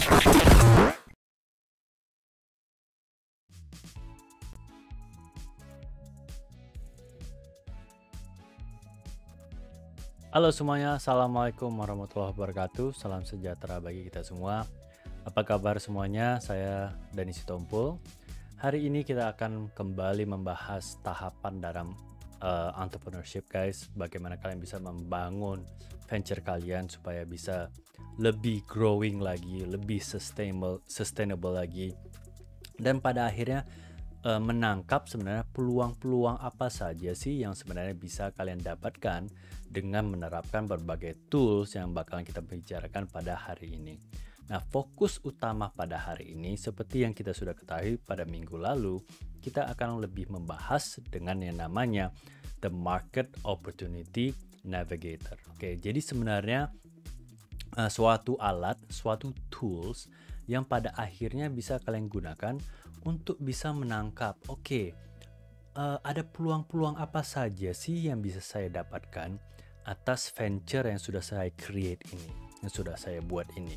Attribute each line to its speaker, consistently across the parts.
Speaker 1: Halo semuanya, Assalamualaikum warahmatullahi wabarakatuh. Salam sejahtera bagi kita semua. Apa kabar semuanya? Saya Dani Sitompul. Hari ini kita akan kembali membahas tahapan dalam entrepreneurship, guys. Bagaimana kalian bisa membangun venture kalian supaya bisa lebih growing lagi, lebih sustainable lagi. Dan pada akhirnya menangkap sebenarnya peluang-peluang apa saja sih yang sebenarnya bisa kalian dapatkan dengan menerapkan berbagai tools yang bakalan kita bicarakan pada hari ini. Nah, fokus utama pada hari ini seperti yang kita sudah ketahui pada minggu lalu, kita akan lebih membahas dengan yang namanya The Market Opportunity Navigator. Oke, jadi sebenarnya suatu alat, suatu tools yang pada akhirnya bisa kalian gunakan untuk bisa menangkap, ada peluang-peluang apa saja sih yang bisa saya dapatkan atas venture yang sudah saya create ini, yang sudah saya buat ini.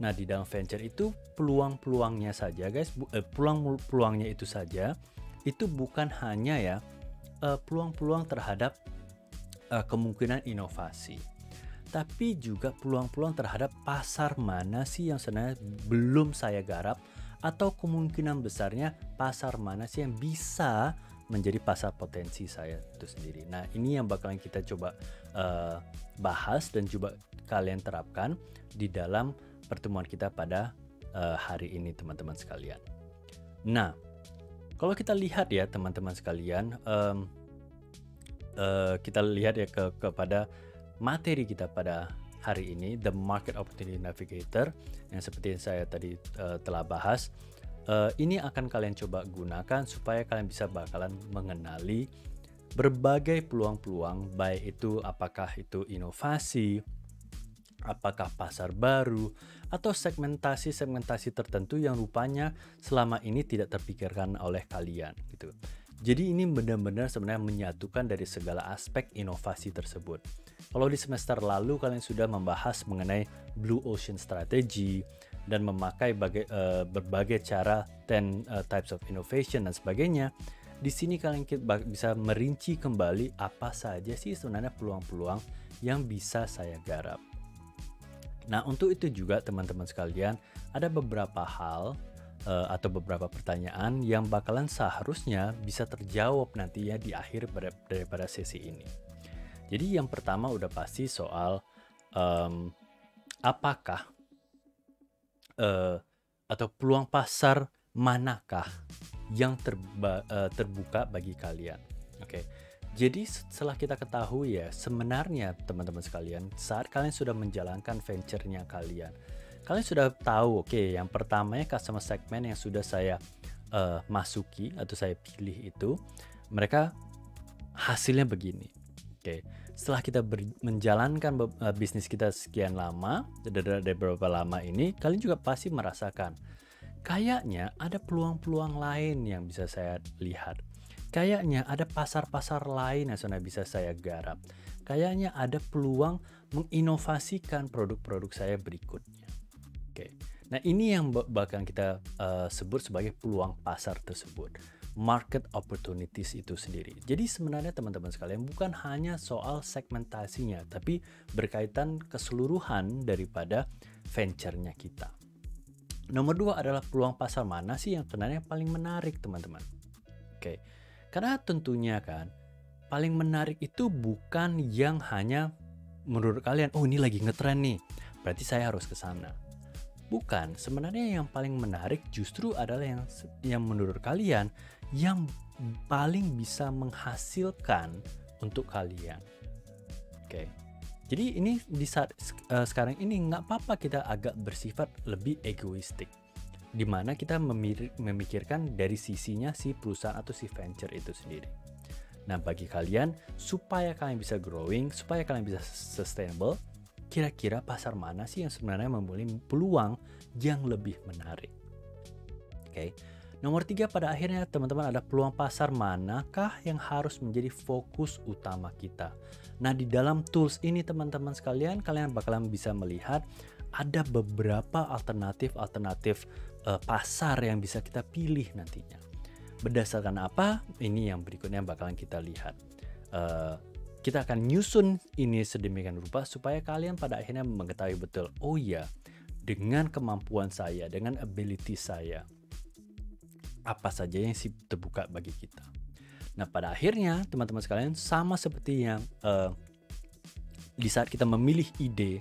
Speaker 1: Nah, di dalam venture itu peluang-peluangnya saja, guys, peluang-peluangnya itu saja, itu bukan hanya ya peluang-peluang terhadap kemungkinan inovasi, tapi juga peluang-peluang terhadap pasar mana sih yang sebenarnya belum saya garap, atau kemungkinan besarnya pasar mana sih yang bisa menjadi pasar potensi saya itu sendiri. Nah, ini yang bakalan kita coba bahas dan coba kalian terapkan di dalam pertemuan kita pada hari ini, teman-teman sekalian. Nah, kalau kita lihat ya teman-teman sekalian, kita lihat ya kepada materi kita pada hari ini, The Market Opportunity Navigator, yang seperti yang saya tadi telah bahas. Ini akan kalian coba gunakan supaya kalian bisa bakalan mengenali berbagai peluang-peluang, baik itu apakah itu inovasi, apakah pasar baru, atau segmentasi-segmentasi tertentu yang rupanya selama ini tidak terpikirkan oleh kalian gitu. Jadi ini benar-benar sebenarnya menyatukan dari segala aspek inovasi tersebut. Kalau di semester lalu kalian sudah membahas mengenai Blue Ocean Strategy dan memakai berbagai cara 10 types of innovation dan sebagainya, di sini kalian bisa merinci kembali apa saja sih sebenarnya peluang-peluang yang bisa saya garap. Nah, untuk itu juga teman-teman sekalian, ada beberapa hal atau beberapa pertanyaan yang bakalan seharusnya bisa terjawab nantinya di akhir daripada sesi ini. Jadi yang pertama udah pasti soal apakah atau peluang pasar manakah yang terbuka bagi kalian. Oke. Jadi setelah kita ketahui ya, sebenarnya teman-teman sekalian, saat kalian sudah menjalankan venture-nya kalian sudah tahu, yang pertamanya customer segment yang sudah saya masuki atau saya pilih itu, mereka hasilnya begini. Setelah kita menjalankan bisnis kita sekian lama, dari beberapa lama ini, kalian juga pasti merasakan, kayaknya ada peluang-peluang lain yang bisa saya lihat. Kayaknya ada pasar-pasar lain yang sebenarnya bisa saya garap. Kayaknya ada peluang menginovasikan produk-produk saya berikutnya. Nah ini yang bahkan kita sebut sebagai peluang pasar tersebut, market opportunities itu sendiri. Jadi sebenarnya teman-teman sekalian bukan hanya soal segmentasinya, tapi berkaitan keseluruhan daripada venture-nya kita. Nomor 2 adalah peluang pasar mana sih yang sebenarnya paling menarik, teman-teman. Karena tentunya kan paling menarik itu bukan yang hanya menurut kalian, oh ini lagi ngetren nih, berarti saya harus ke sana. Bukan, sebenarnya yang paling menarik justru adalah yang menurut kalian yang paling bisa menghasilkan untuk kalian. Jadi ini di saat sekarang ini nggak apa-apa kita agak bersifat lebih egoistik, di mana kita memikirkan dari sisinya si perusahaan atau si venture itu sendiri. Nah, bagi kalian supaya kalian bisa growing, supaya kalian bisa sustainable, kira-kira pasar mana sih yang sebenarnya memiliki peluang yang lebih menarik? Nomor 3, pada akhirnya teman-teman ada peluang pasar manakah yang harus menjadi fokus utama kita. Nah, di dalam tools ini teman-teman sekalian, kalian bakalan bisa melihat ada beberapa alternatif pasar yang bisa kita pilih nantinya. Berdasarkan apa? Ini yang berikutnya yang bakalan kita lihat. Kita akan nyusun ini sedemikian rupa supaya kalian pada akhirnya mengetahui betul, oh ya, dengan kemampuan saya, dengan ability saya, apa saja yang terbuka bagi kita. Nah, pada akhirnya teman-teman sekalian, sama seperti yang di saat kita memilih ide,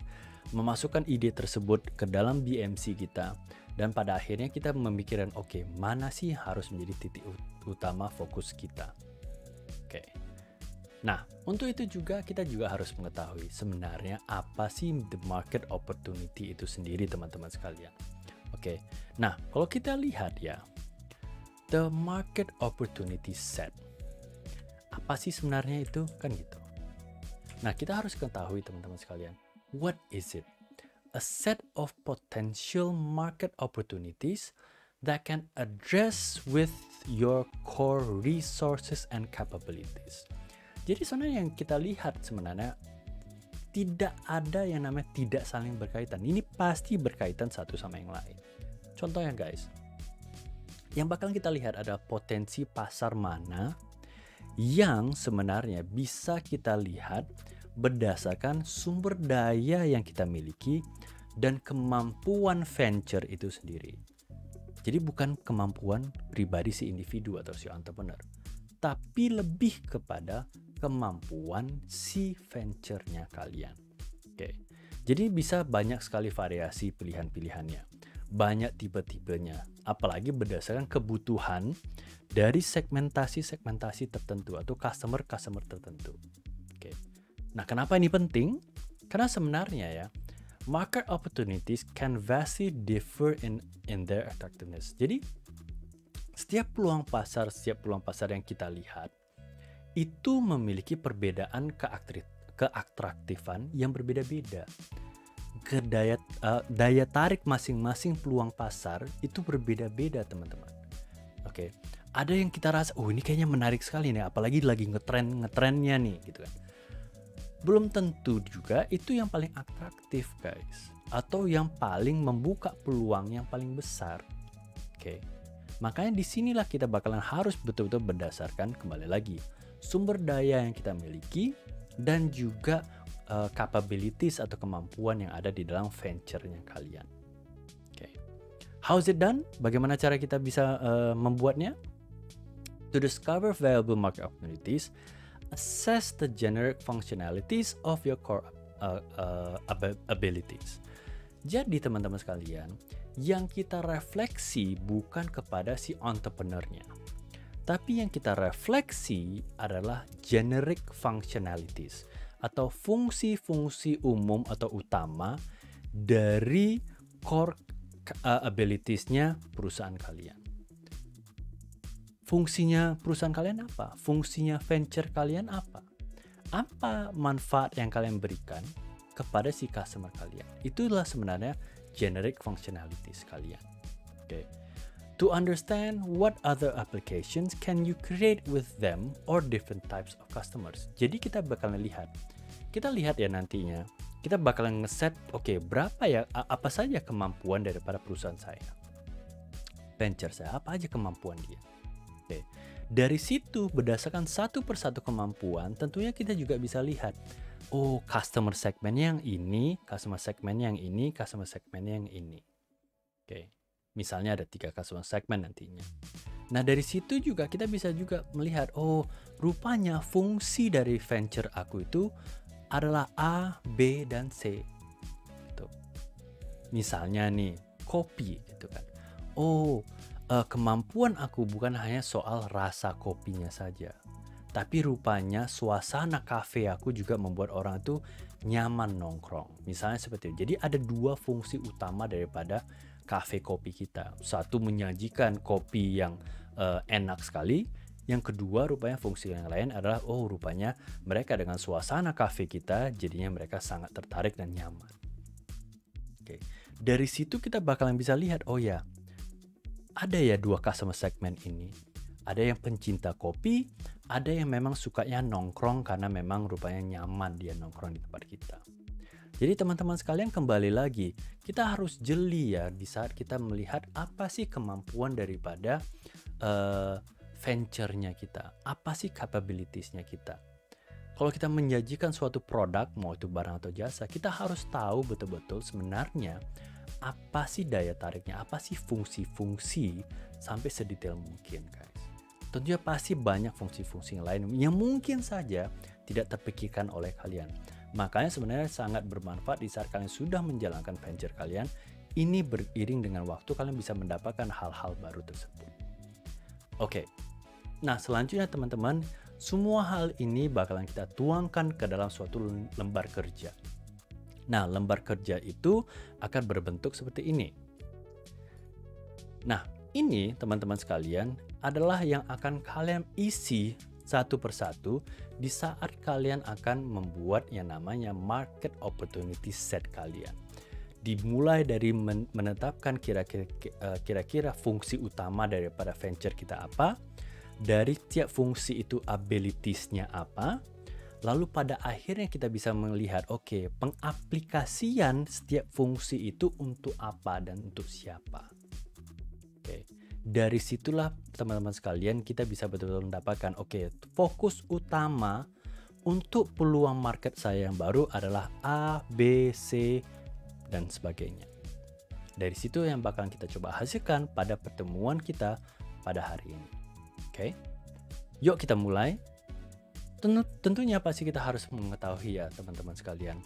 Speaker 1: memasukkan ide tersebut ke dalam BMC kita, dan pada akhirnya kita memikirkan, oke, mana sih harus menjadi titik utama fokus kita. Oke. Nah, untuk itu juga kita juga harus mengetahui sebenarnya apa sih the market opportunity itu sendiri, teman-teman sekalian. Oke. Nah, kalau kita lihat ya, the market opportunity set. Apa sih sebenarnya itu? Kan gitu. Nah, kita harus ketahui teman-teman sekalian. What is it? A set of potential market opportunities that can address with your core resources and capabilities. Jadi sebenarnya yang kita lihat sebenarnya tidak ada yang namanya tidak saling berkaitan. Ini pasti berkaitan satu sama yang lain. Contohnya guys, yang bakalan kita lihat ada potensi pasar mana yang sebenarnya bisa kita lihat berdasarkan sumber daya yang kita miliki dan kemampuan venture itu sendiri. Jadi bukan kemampuan pribadi si individu atau si entrepreneur, tapi lebih kepada kemampuan si venture-nya kalian. Oke. Jadi bisa banyak sekali variasi pilihan-pilihannya. Banyak tipe-tipenya, apalagi berdasarkan kebutuhan dari segmentasi tertentu atau customer tertentu. Oke. Nah, kenapa ini penting? Karena sebenarnya ya, market opportunities can vastly differ in their attractiveness. Jadi setiap peluang pasar yang kita lihat itu memiliki perbedaan keatraktifan yang berbeda-beda. Daya tarik masing-masing peluang pasar itu berbeda-beda, teman-teman. Oke. Ada yang kita rasa, oh ini kayaknya menarik sekali nih, apalagi lagi ngetrennya nih, gitu kan. Belum tentu juga itu yang paling atraktif, guys, atau yang paling membuka peluang yang paling besar. Oke. Makanya disinilah kita bakalan harus betul-betul berdasarkan kembali lagi sumber daya yang kita miliki dan juga capabilities atau kemampuan yang ada di dalam venture-nya kalian. Okay. How is it done? Bagaimana cara kita bisa membuatnya? To discover valuable market opportunities, assess the generic functionalities of your core abilities. Jadi teman-teman sekalian, yang kita refleksi bukan kepada si entrepreneur-nya, tapi yang kita refleksi adalah generic functionalities atau fungsi-fungsi umum atau utama dari core abilities-nya perusahaan kalian. Fungsinya perusahaan kalian apa? Fungsinya venture kalian apa? Apa manfaat yang kalian berikan kepada si customer kalian? Itulah sebenarnya generic functionalities kalian. Okay. To understand what other applications can you create with them or different types of customers. Jadi kita bakalan lihat. Kita lihat ya nantinya. Kita bakalan ngeset, oke, berapa ya, apa saja kemampuan daripada perusahaan saya. Venture saya, apa aja kemampuan dia. Oke. Dari situ berdasarkan satu persatu kemampuan, tentunya kita juga bisa lihat, oh, customer segmen yang ini, customer segmen yang ini, customer segmen yang ini. Oke. Misalnya ada 3 customer segmen nantinya. Nah, dari situ juga kita bisa juga melihat, oh, rupanya fungsi dari venture aku itu adalah A, B, dan C. Gitu. Misalnya nih, kopi gitu kan. Oh, kemampuan aku bukan hanya soal rasa kopinya saja. Tapi rupanya suasana kafe aku juga membuat orang itu nyaman nongkrong. Misalnya seperti itu. Jadi ada 2 fungsi utama daripada kafe kopi kita. Satu menyajikan kopi yang enak sekali. Yang kedua rupanya fungsi yang lain adalah rupanya mereka dengan suasana kafe kita jadinya mereka sangat tertarik dan nyaman. Oke. Dari situ kita bakalan bisa lihat, oh ya, ada ya dua customer segment ini. Ada yang pencinta kopi, ada yang memang sukanya nongkrong karena memang rupanya nyaman dia nongkrong di tempat kita. Jadi teman-teman sekalian, kembali lagi, kita harus jeli ya di saat kita melihat apa sih kemampuan daripada venture-nya kita, apa sih capabilities-nya kita. Kalau kita menjanjikan suatu produk, mau itu barang atau jasa, kita harus tahu betul-betul sebenarnya apa sih daya tariknya, apa sih fungsi-fungsi sampai sedetail mungkin, guys. Tentunya pasti banyak fungsi-fungsi yang lain yang mungkin saja tidak terpikirkan oleh kalian. Makanya sebenarnya sangat bermanfaat di saat kalian sudah menjalankan venture kalian. Ini beriring dengan waktu kalian bisa mendapatkan hal-hal baru tersebut. Oke. Nah, selanjutnya teman-teman, semua hal ini bakalan kita tuangkan ke dalam suatu lembar kerja. Nah, lembar kerja itu akan berbentuk seperti ini. Nah, ini teman-teman sekalian adalah yang akan kalian isi satu persatu di saat kalian akan membuat yang namanya market opportunity set kalian. Dimulai dari menetapkan kira-kira fungsi utama daripada venture kita apa, dari tiap fungsi itu abilities-nya apa, lalu pada akhirnya kita bisa melihat pengaplikasian setiap fungsi itu untuk apa dan untuk siapa. Dari situlah teman-teman sekalian kita bisa betul-betul mendapatkan fokus utama untuk peluang market saya yang baru adalah A, B, C, dan sebagainya. Dari situ yang bakalan kita coba hasilkan pada pertemuan kita pada hari ini. Yuk kita mulai. Tentunya pasti kita harus mengetahui ya teman-teman sekalian,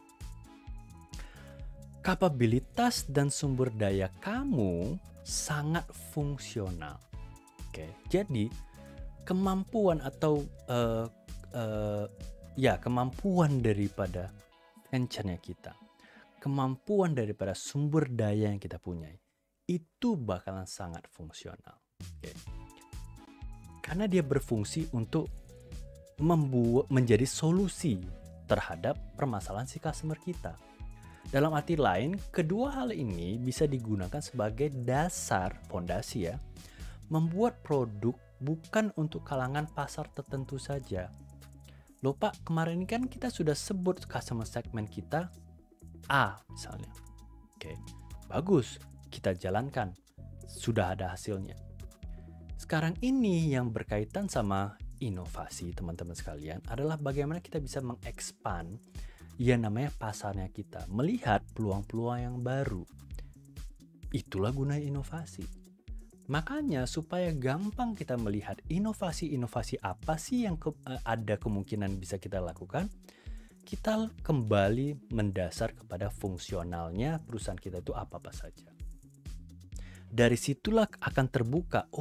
Speaker 1: kapabilitas dan sumber daya kamu sangat fungsional. Jadi kemampuan atau kemampuan daripada venture-nya kita, kemampuan daripada sumber daya yang kita punya itu bakalan sangat fungsional. Karena dia berfungsi untuk menjadi solusi terhadap permasalahan si customer kita. Dalam arti lain, kedua hal ini bisa digunakan sebagai dasar fondasi ya, membuat produk bukan untuk kalangan pasar tertentu saja. Loh Pak, kemarin kan kita sudah sebut customer segment kita A misalnya. Bagus, kita jalankan, sudah ada hasilnya. Sekarang ini yang berkaitan sama inovasi teman-teman sekalian adalah bagaimana kita bisa mengekspand yang namanya pasarnya kita, melihat peluang-peluang yang baru. Itulah guna inovasi. Makanya supaya gampang kita melihat inovasi-inovasi apa sih yang ada kemungkinan bisa kita lakukan, kita kembali mendasar kepada fungsionalnya perusahaan kita itu apa-apa saja. Dari situlah akan terbuka,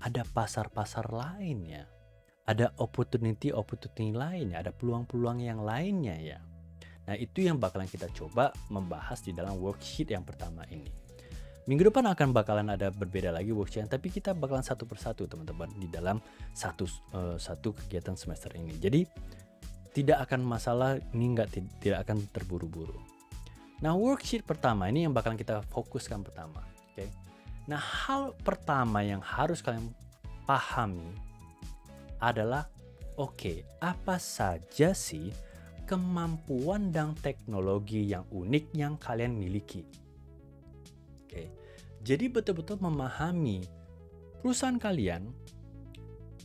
Speaker 1: ada pasar-pasar lainnya, ada opportunity lainnya, ada peluang-peluang yang lainnya ya. Nah, itu yang bakalan kita coba membahas di dalam worksheet yang pertama ini. Minggu depan bakalan ada berbeda lagi worksheet, tapi kita bakalan satu persatu teman-teman di dalam satu kegiatan semester ini. Jadi tidak akan masalah, ini tidak akan terburu-buru. Nah, worksheet pertama ini yang bakalan kita fokuskan pertama. Nah, hal pertama yang harus kalian pahami adalah apa saja sih kemampuan dan teknologi yang unik yang kalian miliki. Jadi betul-betul memahami perusahaan kalian,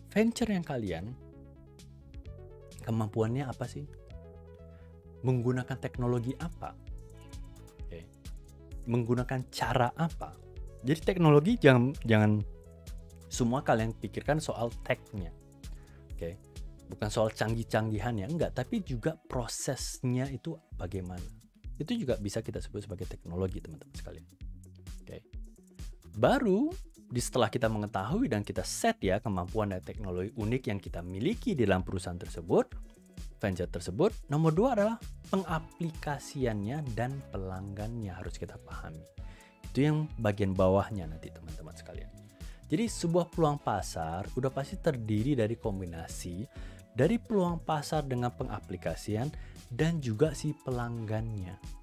Speaker 1: venture yang kalian, kemampuannya apa sih? Menggunakan teknologi apa? Menggunakan cara apa? Jadi teknologi jangan semua kalian pikirkan soal tech-nya. Bukan soal canggih-canggihannya, enggak, tapi juga prosesnya itu bagaimana. Itu juga bisa kita sebut sebagai teknologi, teman-teman sekalian. Baru setelah kita mengetahui dan kita set ya kemampuan dan teknologi unik yang kita miliki di dalam perusahaan tersebut, venture tersebut, nomor 2 adalah pengaplikasiannya dan pelanggannya harus kita pahami. Itu yang bagian bawahnya nanti teman-teman sekalian. Jadi sebuah peluang pasar udah pasti terdiri dari kombinasi dari peluang pasar dengan pengaplikasian dan juga si pelanggannya.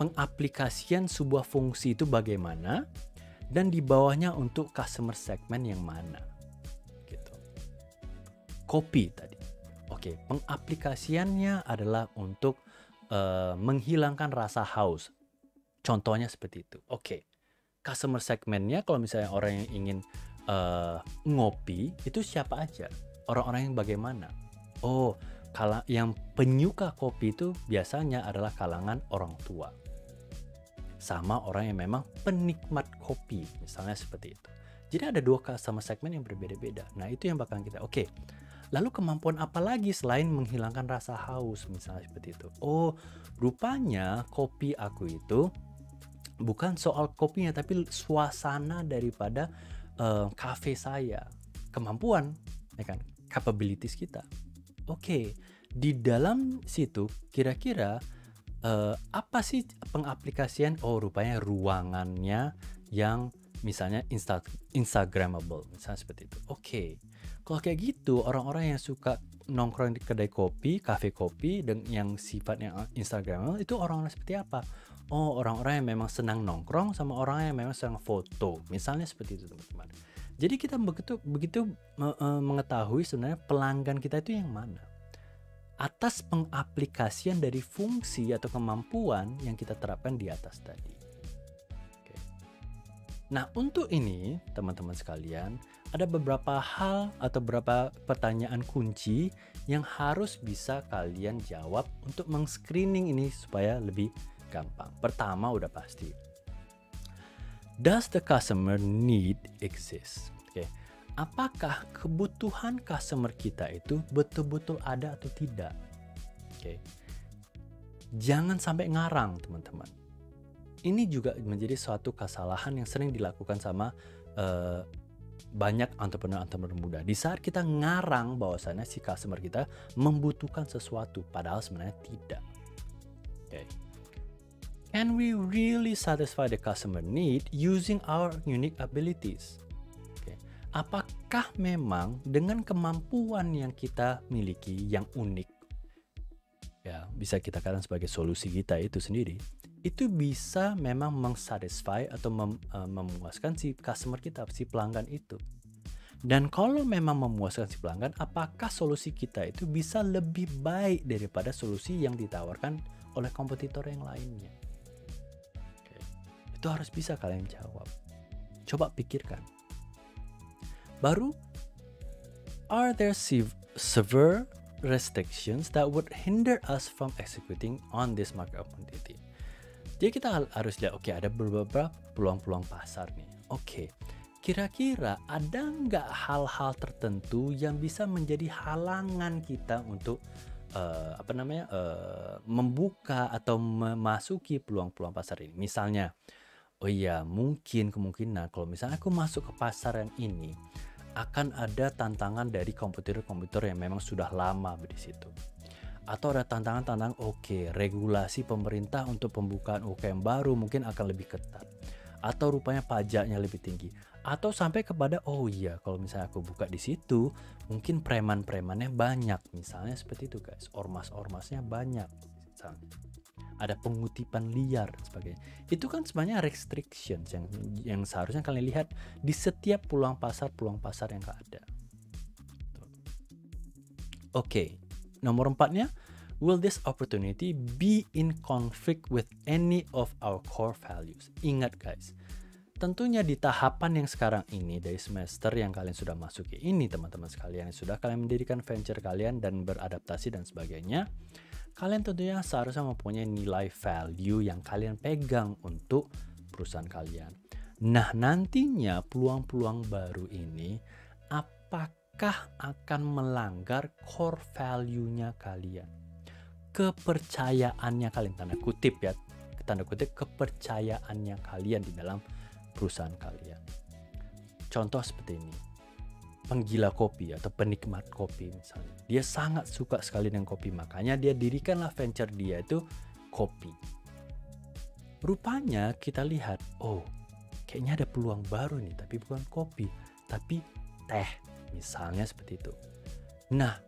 Speaker 1: Pengaplikasian sebuah fungsi itu bagaimana? dan di bawahnya untuk customer segment yang mana gitu. Kopi tadi. Oke, pengaplikasiannya adalah untuk menghilangkan rasa haus. Contohnya seperti itu. Oke. Customer segmentnya kalau misalnya orang yang ingin ngopi itu siapa aja? Orang-orang yang bagaimana? Oh, kalau yang penyuka kopi itu biasanya adalah kalangan orang tua. Sama orang yang memang penikmat kopi, misalnya seperti itu. Jadi ada dua customer segment yang berbeda-beda. Nah, itu yang bakalan kita. Oke. Lalu kemampuan apa lagi selain menghilangkan rasa haus, misalnya seperti itu. Oh, rupanya kopi aku itu bukan soal kopinya, tapi suasana daripada cafe saya. Kemampuan, ya kan? Capabilities kita. Oke, di dalam situ kira-kira apa sih pengaplikasian? Oh, rupanya ruangannya yang misalnya Instagramable, misalnya seperti itu. Oke, kalau kayak gitu orang-orang yang suka nongkrong di kedai kopi, kafe kopi, dan yang sifatnya Instagramable itu orang-orang seperti apa? Oh, orang-orang yang memang senang nongkrong sama orang yang memang senang foto, misalnya seperti itu teman-teman. Jadi kita begitu mengetahui sebenarnya pelanggan kita itu yang mana atas pengaplikasian dari fungsi atau kemampuan yang kita terapkan di atas tadi. Oke. Nah, untuk ini teman-teman sekalian, ada beberapa hal atau beberapa pertanyaan kunci yang harus bisa kalian jawab untuk meng-screening ini supaya lebih gampang. Pertama udah pasti. Does the customer need exist? Oke. Apakah kebutuhan customer kita itu betul-betul ada atau tidak? Oke. Jangan sampai ngarang, teman-teman. Ini juga menjadi suatu kesalahan yang sering dilakukan sama banyak entrepreneur muda. Di saat kita ngarang bahwasannya si customer kita membutuhkan sesuatu, padahal sebenarnya tidak. Oke. Can we really satisfy the customer need using our unique abilities? Apakah memang dengan kemampuan yang kita miliki yang unik, ya bisa kita katakan sebagai solusi kita itu sendiri, itu bisa memang mengsatisfy atau memuaskan si customer kita, si pelanggan itu. Dan kalau memang memuaskan si pelanggan, apakah solusi kita itu bisa lebih baik daripada solusi yang ditawarkan oleh kompetitor yang lainnya? Oke. Itu harus bisa kalian jawab. Coba pikirkan. Baru, are there severe restrictions that would hinder us from executing on this market opportunity? Jadi kita harus lihat, oke, ada beberapa peluang-peluang pasar nih. Oke, kira-kira ada nggak hal-hal tertentu yang bisa menjadi halangan kita untuk membuka atau memasuki peluang-peluang pasar ini? Misalnya, oh iya, kemungkinan kalau misalnya aku masuk ke pasar yang ini, akan ada tantangan dari komputer-komputer yang memang sudah lama di situ. Atau ada tantangan-tantangan, regulasi pemerintah untuk pembukaan UKM baru mungkin akan lebih ketat. Atau rupanya pajaknya lebih tinggi. Atau sampai kepada, kalau misalnya aku buka di situ, mungkin preman-premannya banyak. Misalnya seperti itu guys, ormas-ormasnya banyak. Misalnya. Ada pengutipan liar dan sebagainya. Itu kan sebenarnya restrictions yang seharusnya kalian lihat di setiap peluang pasar yang ada. Oke, nomor 4-nya, will this opportunity be in conflict with any of our core values? Ingat guys, tentunya di tahapan yang sekarang ini dari semester yang kalian sudah masuki ini, teman-teman sekalian yang sudah kalian mendirikan venture kalian dan beradaptasi dan sebagainya, kalian tentunya seharusnya mempunyai nilai value yang kalian pegang untuk perusahaan kalian. Nah, nantinya peluang-peluang baru ini apakah akan melanggar core value-nya kalian? Kepercayaannya kalian, tanda kutip kepercayaannya kalian di dalam perusahaan kalian. Contoh seperti ini. Penggila kopi atau penikmat kopi misalnya. Dia sangat suka sekali dengan kopi, makanya dia dirikanlah venture dia itu kopi. Rupanya kita lihat, kayaknya ada peluang baru nih, tapi bukan kopi, tapi teh, misalnya seperti itu. Nah,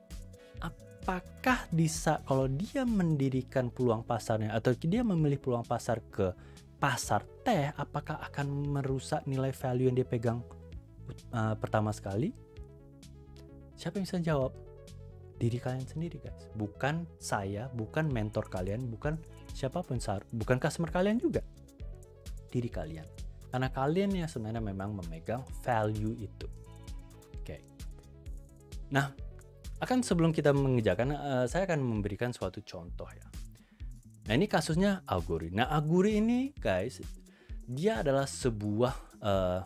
Speaker 1: apakah bisa kalau dia mendirikan peluang pasarnya atau dia memilih peluang pasar ke pasar teh, apakah akan merusak nilai value yang dia pegang pertama sekali? Siapa yang bisa jawab? Diri kalian sendiri, guys. Bukan saya, bukan mentor kalian, bukan siapapun, bukan customer kalian juga. Diri kalian. Karena kalian yang sebenarnya memang memegang value itu. Oke. Nah, sebelum kita mengerjakan, saya akan memberikan suatu contoh ya. Nah, ini kasusnya Augury. Nah, Augury ini, guys, dia adalah sebuah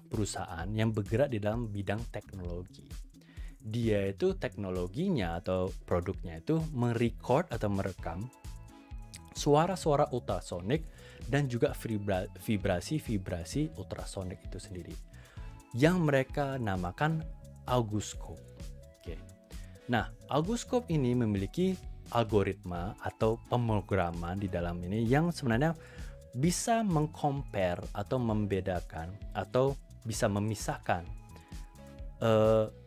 Speaker 1: perusahaan yang bergerak di dalam bidang teknologi. Dia itu teknologinya atau produknya itu merecord atau merekam suara-suara ultrasonik dan juga vibrasi-vibrasi ultrasonik itu sendiri, yang mereka namakan Auguscope. Oke. Nah, Auguscope ini memiliki algoritma atau pemrograman di dalam ini yang sebenarnya bisa mengcompare atau membedakan atau bisa memisahkan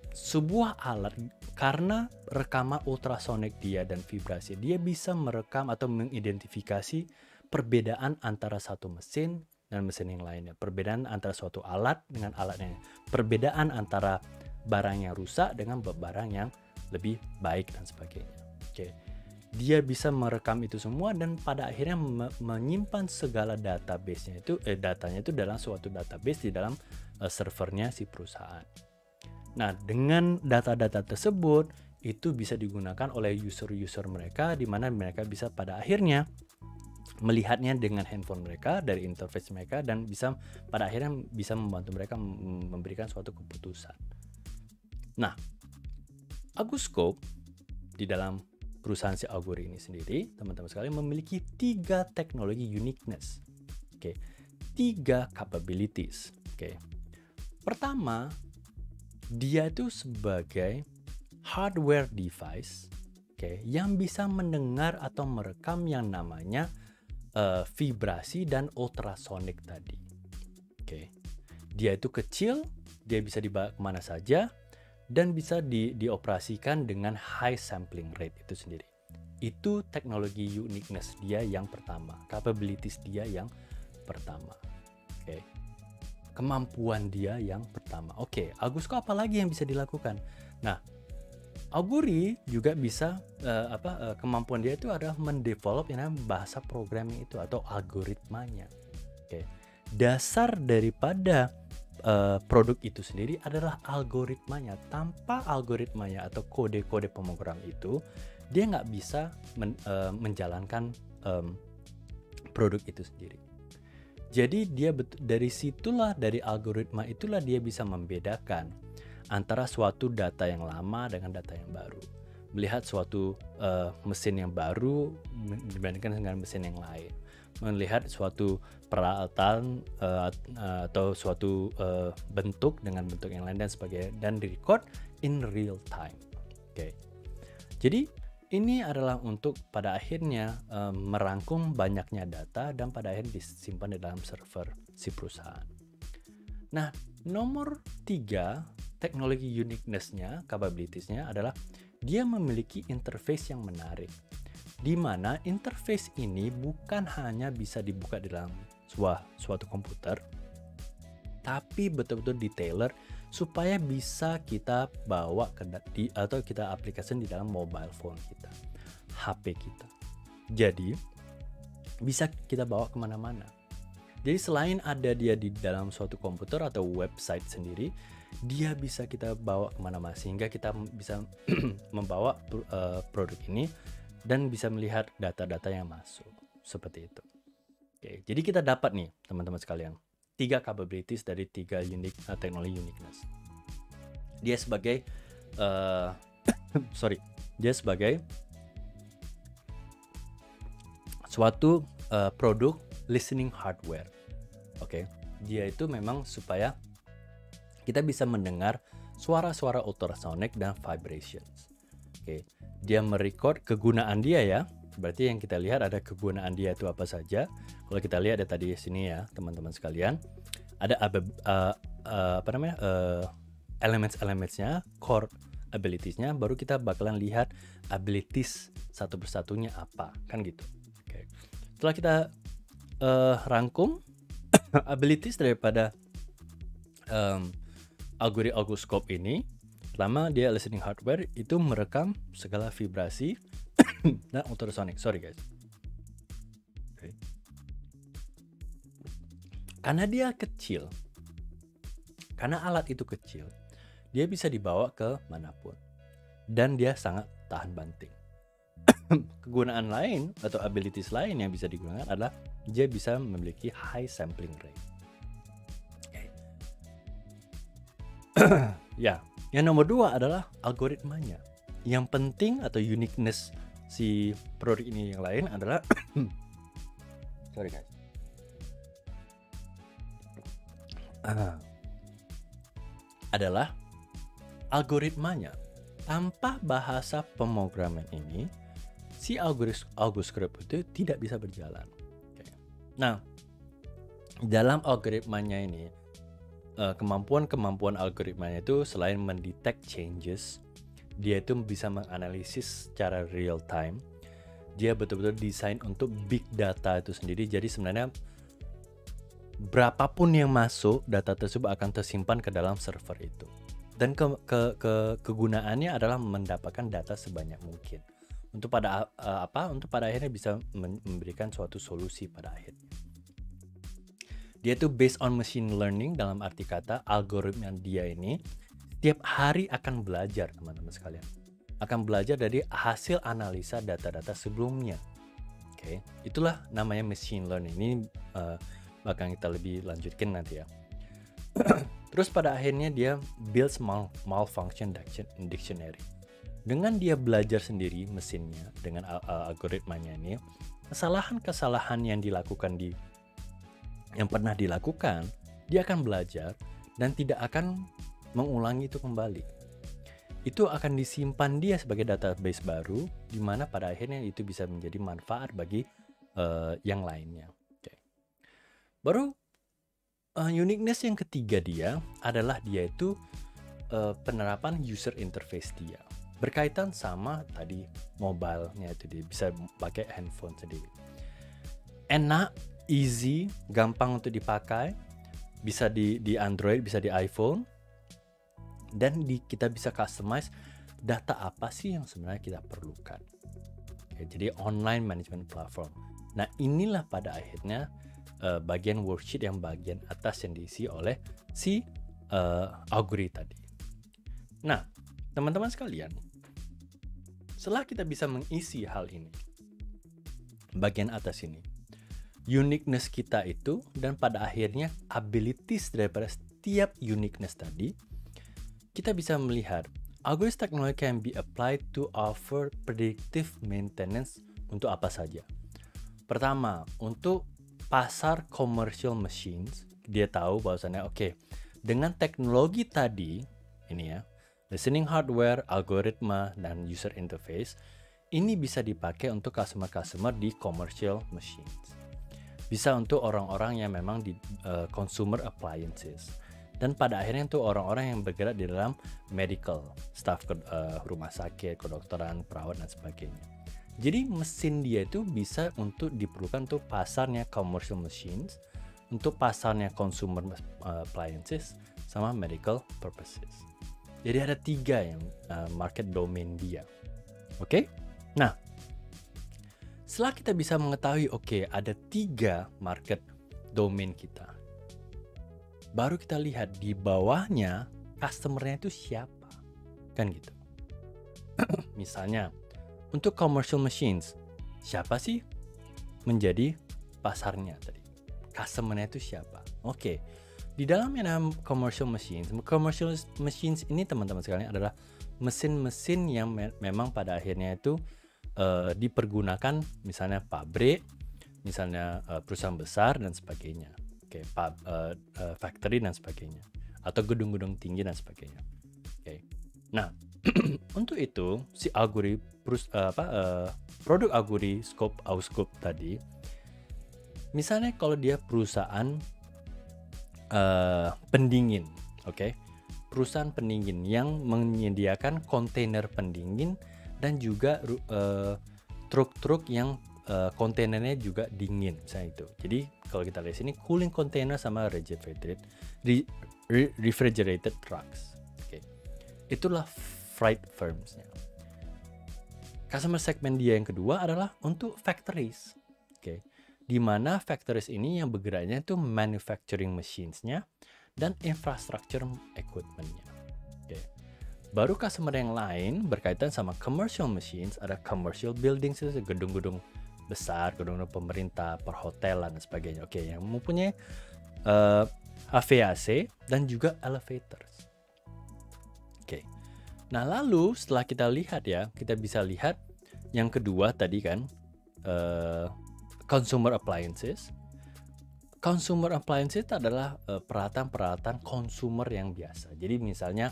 Speaker 1: sebuah alat. Karena rekaman ultrasonik dia dan vibrasi, dia bisa merekam atau mengidentifikasi perbedaan antara satu mesin dan mesin yang lainnya, perbedaan antara suatu alat dengan alat yang, perbedaan antara barang yang rusak dengan barang yang lebih baik dan sebagainya. Oke. Dia bisa merekam itu semua dan pada akhirnya menyimpan segala database-nya itu datanya itu dalam suatu database di dalam servernya si perusahaan. Nah, dengan data-data tersebut itu bisa digunakan oleh user-user mereka, di mana mereka bisa pada akhirnya melihatnya dengan handphone mereka dari interface mereka dan bisa pada akhirnya bisa membantu mereka memberikan suatu keputusan. Nah, Auguscope di dalam perusahaan si Augury ini sendiri, teman-teman sekalian, memiliki 3 teknologi uniqueness. Oke. 3 capabilities. Oke. Pertama, dia itu sebagai hardware device, yang bisa mendengar atau merekam yang namanya vibrasi dan ultrasonik tadi. Dia itu kecil, dia bisa dibawa kemana saja, dan bisa dioperasikan dengan high sampling rate itu sendiri. Itu teknologi uniqueness dia yang pertama, capabilities dia yang pertama. Kemampuan dia yang pertama. Auguscope apa lagi yang bisa dilakukan? Nah, Augury juga bisa kemampuan dia itu adalah mendevelop yang namanya bahasa programming itu atau algoritmanya. Dasar daripada produk itu sendiri adalah algoritmanya. Tanpa algoritmanya atau kode-kode pemrogram itu, dia nggak bisa menjalankan produk itu sendiri. Jadi dia dari situlah, dari algoritma itulah dia bisa membedakan antara suatu data yang lama dengan data yang baru. Melihat suatu mesin yang baru dibandingkan dengan mesin yang lain. Melihat suatu peralatan atau suatu bentuk dengan bentuk yang lain dan sebagainya, dan direcord in real time. Jadi ini adalah untuk pada akhirnya merangkum banyaknya data dan pada akhirnya disimpan di dalam server si perusahaan. Nah, nomor 3 teknologi uniqueness-nya, capabilities-nya adalah dia memiliki interface yang menarik, di mana interface ini bukan hanya bisa dibuka di dalam suatu komputer, tapi betul-betul di-tailor supaya bisa kita bawa atau kita aplikasikan di dalam mobile phone kita, HP kita. Jadi bisa kita bawa kemana-mana. Jadi selain ada dia di dalam suatu komputer atau website sendiri, dia bisa kita bawa kemana-mana sehingga kita bisa membawa produk ini dan bisa melihat data-data yang masuk seperti itu. Jadi kita dapat nih teman-teman sekalian 3 capabilities dari 3 teknologi uniqueness. Dia sebagai dia sebagai suatu produk listening hardware. Dia itu memang supaya kita bisa mendengar suara-suara ultrasonic dan vibrations. Dia merecord kegunaan dia ya. Berarti yang kita lihat ada kegunaan dia itu apa saja. Kalau kita lihat ada tadi di sini ya, teman-teman sekalian, ada elements-elementsnya, core abilities-nya, baru kita bakalan lihat abilities satu persatunya apa, kan gitu. Setelah kita rangkum abilities daripada oscilloscope ini, pertama dia listening hardware itu merekam segala vibrasi dan ultrasonic. Sorry guys. Okay. Karena dia kecil, karena alat itu kecil, dia bisa dibawa ke manapun dan dia sangat tahan banting. Kegunaan lain atau abilities lain yang bisa digunakan adalah dia bisa memiliki high sampling rate. Okay. Ya, yang nomor 2 adalah algoritmanya. Yang penting atau uniqueness si produk ini yang lain adalah sorry guys. Adalah algoritmanya. Tanpa bahasa pemrograman ini, si oscilloscope itu tidak bisa berjalan. Okay. Nah, dalam algoritmanya ini, kemampuan algoritmanya itu selain mendetek changes, dia itu bisa menganalisis secara real time. Dia betul-betul desain untuk big data itu sendiri. Jadi sebenarnya berapapun yang masuk, data tersebut akan tersimpan ke dalam server itu. Dan kegunaannya adalah mendapatkan data sebanyak mungkin. Untuk pada akhirnya bisa memberikan suatu solusi pada akhirnya. Dia itu based on machine learning, dalam arti kata algoritma dia ini setiap hari akan belajar, teman-teman sekalian. Akan belajar dari hasil analisa data-data sebelumnya. Oke, itulah namanya machine learning. Ini bakal kita lebih lanjutkan nanti ya. Terus pada akhirnya dia builds malfunction dictionary. Dengan dia belajar sendiri mesinnya dengan algoritmanya ini, kesalahan-kesalahan yang pernah dilakukan, dia akan belajar dan tidak akan mengulangi itu kembali. Itu akan disimpan dia sebagai database baru, di mana pada akhirnya itu bisa menjadi manfaat bagi yang lainnya. Okay. Baru uniqueness yang ketiga dia adalah dia itu penerapan user interface dia. Berkaitan sama tadi mobile-nya itu, dia bisa pakai handphone sendiri. Enak, easy, gampang untuk dipakai, bisa di Android, bisa di iPhone, dan kita bisa customize data apa sih yang sebenarnya kita perlukan. Oke, jadi online management platform. Nah, inilah pada akhirnya bagian worksheet yang bagian atas yang diisi oleh si Augury tadi. Nah, teman-teman sekalian, setelah kita bisa mengisi hal ini, bagian atas ini, uniqueness kita itu, dan pada akhirnya abilities daripada setiap uniqueness tadi, kita bisa melihat Augury's technology can be applied to offer predictive maintenance untuk apa saja. Pertama, untuk pasar commercial machines, dia tahu bahwasannya dengan teknologi tadi ini ya, listening hardware, algoritma, dan user interface, ini bisa dipakai untuk customer di commercial machines. Bisa untuk orang-orang yang memang di consumer appliances. Dan pada akhirnya untuk orang-orang yang bergerak di dalam medical, staff rumah sakit, kedokteran, perawat, dan sebagainya. Jadi mesin dia itu bisa untuk diperlukan untuk pasarnya commercial machines, untuk pasarnya consumer appliances, sama medical purposes. Jadi ada 3 yang market domain dia. Oke? Nah, setelah kita bisa mengetahui ada 3 market domain kita, baru kita lihat di bawahnya customer-nya itu siapa. Kan gitu. Misalnya, untuk commercial machines, siapa sih menjadi pasarnya tadi? Customer-nya itu siapa? Di dalam yang namanya commercial machines ini teman-teman sekalian adalah mesin-mesin yang memang pada akhirnya itu dipergunakan, misalnya pabrik, misalnya perusahaan besar dan sebagainya, factory dan sebagainya, atau gedung-gedung tinggi dan sebagainya. Nah, untuk itu si Augury produk Augury oscilloscope tadi, misalnya kalau dia perusahaan pendingin, perusahaan pendingin yang menyediakan kontainer pendingin dan juga truk-truk yang kontainernya juga dingin misalnya itu. Jadi kalau kita lihat sini cooling container sama refrigerated trucks. Oke. Itulah freight firms-nya. Customer segment dia yang kedua adalah untuk factories. Oke. Di mana factories ini yang bergeraknya itu manufacturing machines-nya dan infrastructure equipment-nya. Oke. Baru customer yang lain berkaitan sama commercial machines, ada commercial buildings, itu gedung-gedung besar, gedung-gedung pemerintah, perhotelan dan sebagainya. Oke, yang mempunyai HVAC dan juga elevators. Oke. Nah, lalu setelah kita lihat ya, kita bisa lihat yang kedua tadi kan consumer appliances. Consumer appliances itu adalah peralatan-peralatan consumer yang biasa. Jadi misalnya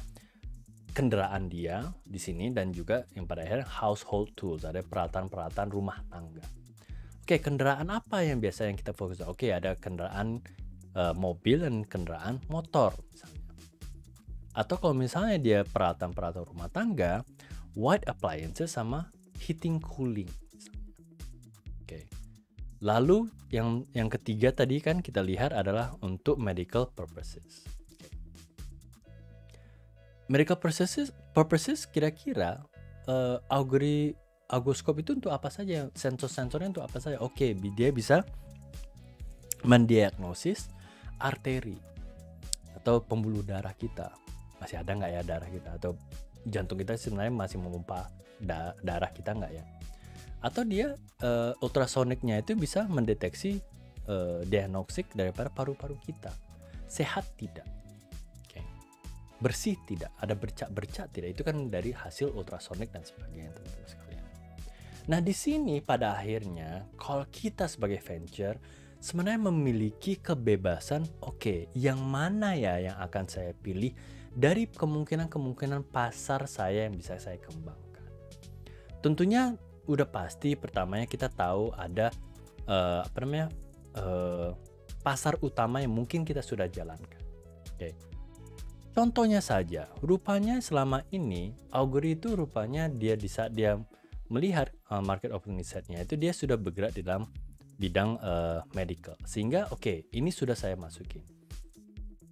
Speaker 1: kendaraan dia di sini dan juga yang pada akhirnya household tools, ada peralatan-peralatan rumah tangga. Oke, kendaraan apa yang biasa yang kita fokus? Oke, ada kendaraan mobil dan kendaraan motor misalnya. Atau kalau misalnya dia peralatan-peralatan rumah tangga, white appliances sama heating cooling misalnya. Oke. Lalu yang ketiga tadi kan kita lihat adalah untuk medical purposes. Okay. Medical purposes kira-kira augoskop itu untuk apa saja? Sensor-sensornya untuk apa saja? Oke, dia bisa mendiagnosis arteri atau pembuluh darah kita. Masih ada nggak ya darah kita? Atau jantung kita sebenarnya masih memompa darah kita nggak ya? Atau dia ultrasoniknya itu bisa mendeteksi diagnostik daripada paru-paru kita. Sehat tidak? Okay. Bersih tidak? Ada bercak-bercak tidak? Itu kan dari hasil ultrasonik dan sebagainya, teman-teman sekalian. Nah, di sini pada akhirnya kalau kita sebagai venture sebenarnya memiliki kebebasan, oke, yang mana ya yang akan saya pilih dari kemungkinan-kemungkinan pasar saya yang bisa saya kembangkan. Tentunya udah pasti pertamanya kita tahu ada pasar utama yang mungkin kita sudah jalankan. Oke. Contohnya saja, rupanya selama ini Augury itu rupanya dia melihat market opportunity set-nya itu dia sudah bergerak di dalam bidang medical. Sehingga ini sudah saya masukin.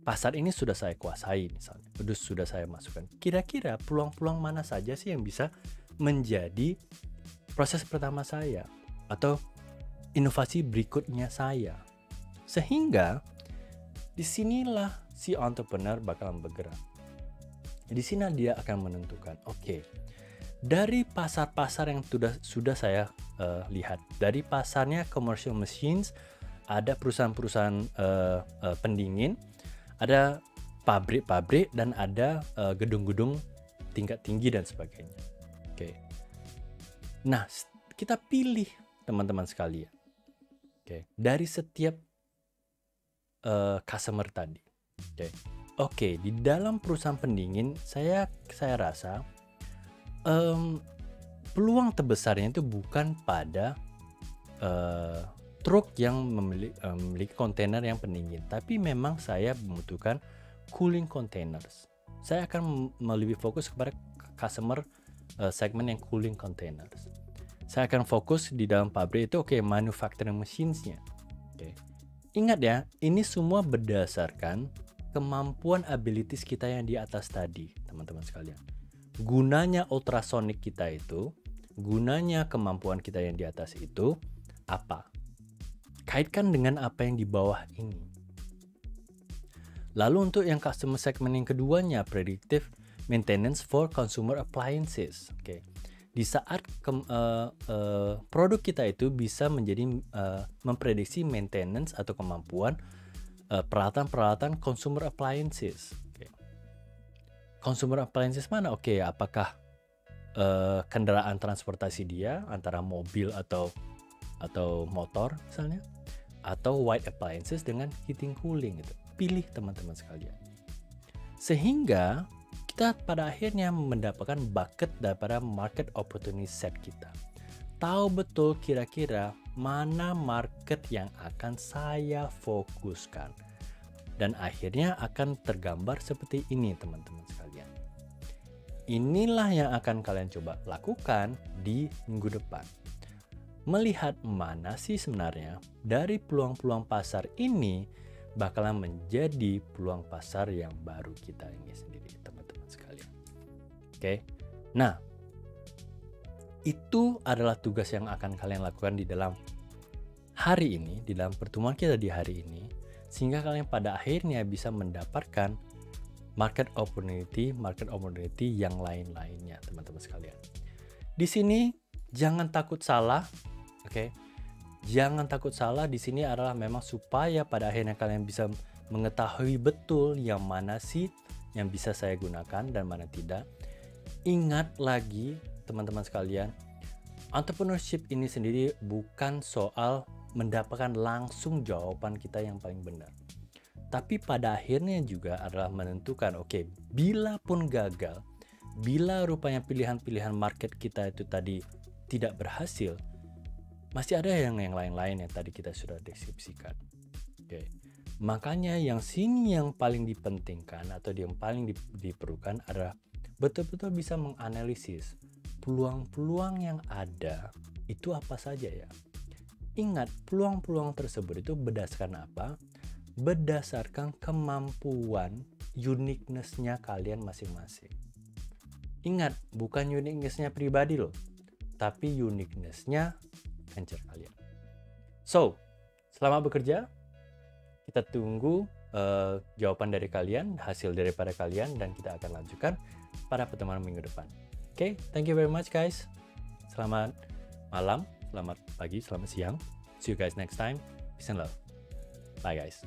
Speaker 1: Pasar ini sudah saya kuasai misalnya. Sudah saya masukkan. Kira-kira peluang-peluang mana saja sih yang bisa menjadi proses pertama saya atau inovasi berikutnya saya, sehingga disinilah si entrepreneur bakalan bergerak. Di sini dia akan menentukan, dari pasar-pasar yang sudah saya lihat, dari pasarnya commercial machines, ada perusahaan-perusahaan pendingin, ada pabrik-pabrik dan ada gedung-gedung tingkat tinggi dan sebagainya. Nah, kita pilih teman-teman sekalian. Dari setiap customer tadi. Di dalam perusahaan pendingin saya rasa peluang terbesarnya itu bukan pada truk yang memiliki kontainer yang pendingin, tapi memang saya membutuhkan cooling containers. Saya akan lebih fokus kepada customer segmen yang cooling containers. Saya akan fokus di dalam pabrik itu manufacturing machines-nya. Ingat ya, ini semua berdasarkan kemampuan abilities kita yang di atas tadi, teman-teman sekalian. Gunanya ultrasonic kita itu, gunanya kemampuan kita yang di atas itu apa? Kaitkan dengan apa yang di bawah ini. Lalu untuk yang customer segment yang keduanya, predictive maintenance for consumer appliances. Di saat produk kita itu bisa menjadi memprediksi maintenance atau kemampuan peralatan-peralatan consumer appliances. Consumer appliances mana? Apakah kendaraan transportasi dia antara mobil atau motor misalnya, atau white appliances dengan heating cooling itu. Pilih teman-teman sekalian. Sehingga kita pada akhirnya mendapatkan bucket daripada market opportunity set kita. Tahu betul kira-kira mana market yang akan saya fokuskan. Dan akhirnya akan tergambar seperti ini teman-teman sekalian. Inilah yang akan kalian coba lakukan di minggu depan. melihat mana sih sebenarnya dari peluang-peluang pasar ini bakalan menjadi peluang pasar yang baru kita ini sendiri, teman-teman sekalian. Oke. Nah, itu adalah tugas yang akan kalian lakukan di dalam hari ini, di dalam pertemuan kita di hari ini, sehingga kalian pada akhirnya bisa mendapatkan market opportunity yang lain-lainnya, teman-teman sekalian. Di sini jangan takut salah, oke? Jangan takut salah, di sini adalah memang supaya pada akhirnya kalian bisa mengetahui betul yang mana sih yang bisa saya gunakan dan mana tidak. Ingat lagi, teman-teman sekalian, entrepreneurship ini sendiri bukan soal mendapatkan langsung jawaban kita yang paling benar. Tapi pada akhirnya juga adalah menentukan, oke, bila pun gagal, bila rupanya pilihan-pilihan market kita itu tadi tidak berhasil, masih ada yang lain-lain yang tadi kita sudah deskripsikan. Oke. Makanya yang sini yang paling dipentingkan atau yang paling diperlukan adalah betul-betul bisa menganalisis peluang-peluang yang ada itu apa saja ya. Ingat, peluang-peluang tersebut itu berdasarkan apa? Berdasarkan kemampuan uniqueness-nya kalian masing-masing. Ingat, bukan uniqueness-nya pribadi loh, tapi uniqueness-nya venture kalian. So, selamat bekerja. Kita tunggu jawaban dari kalian, hasil daripada kalian, dan kita akan lanjutkan pada pertemuan minggu depan. Oke, thank you very much guys. Selamat malam, selamat pagi, selamat siang. See you guys next time. Peace and love. Bye guys.